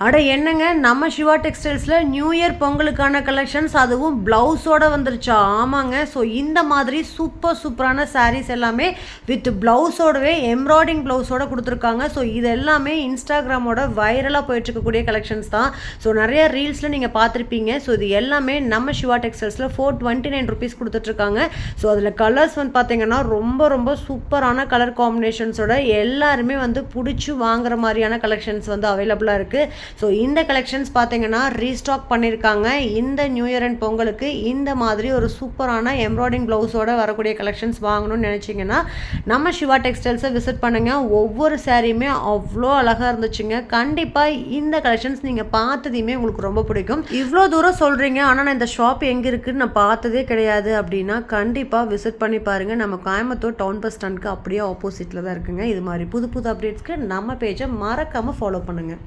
அட என்னங்க நம்ம சிவா டெக்ஸ்டைல்ஸில் நியூ இயர் பொங்கலுக்கான கலெக்ஷன்ஸ் அதுவும் ப்ளவுஸோடு வந்துருச்சா? ஆமாங்க. ஸோ இந்த மாதிரி சூப்பரான சாரீஸ் எல்லாமே வித் ப்ளவுஸோடவே எம்ப்ராய்டிங் ப்ளவுஸோடு கொடுத்துருக்காங்க. ஸோ இது எல்லாமே இன்ஸ்டாகிராமோட வைரலாக போயிட்டுருக்கக்கூடிய கலெக்ஷன்ஸ் தான். ஸோ நிறைய ரீல்ஸில் நீங்கள் பார்த்துருப்பீங்க. ஸோ இது எல்லாமே நம்ம சிவா டெக்ஸ்டைல்ஸில் 429 rupees கொடுத்துட்ருக்காங்க. ஸோ அதில் கலர்ஸ் வந்து பார்த்தீங்கன்னா ரொம்ப சூப்பரான கலர் காம்பினேஷன்ஸோட எல்லாருமே வந்து பிடிச்சி வாங்குற மாதிரியான கலெக்ஷன்ஸ் வந்து அவைலபிளாக இருக்குது. ஸோ இந்த கலெக்ஷன்ஸ் பார்த்தீங்கன்னா ரீஸ்டாக் பண்ணியிருக்காங்க. இந்த நியூ இயர் அண்ட் பொங்கலுக்கு இந்த மாதிரி ஒரு சூப்பரான எம்ப்ராய்டிங் ப்ளவுஸோடு வரக்கூடிய கலெக்ஷன்ஸ் வாங்கணும்னு நினச்சிங்கன்னா நம்ம சிவா டெக்ஸ்டைல்ஸை விசிட் பண்ணுங்கள். ஒவ்வொரு சாரியுமே அவ்வளோ அழகாக இருந்துச்சுங்க. கண்டிப்பாக இந்த கலெக்ஷன்ஸ் நீங்கள் பார்த்ததையுமே உங்களுக்கு ரொம்ப பிடிக்கும். இவ்வளோ தூரம் சொல்கிறீங்க, ஆனால் நான் இந்த ஷாப் எங்கே இருக்குதுன்னு நான் பார்த்ததே கிடையாது அப்படின்னா கண்டிப்பாக விசிட் பண்ணி பாருங்கள். நம்ம கோயம்புத்தூர் டவுன் பஸ் ஸ்டாண்டுக்கு அப்படியே ஆப்போசிட்டில் தான் இருக்குங்க. இது மாதிரி புது அப்டேட்ஸ்க்கு நம்ம பேஜை மறக்காமல் ஃபாலோ பண்ணுங்கள்.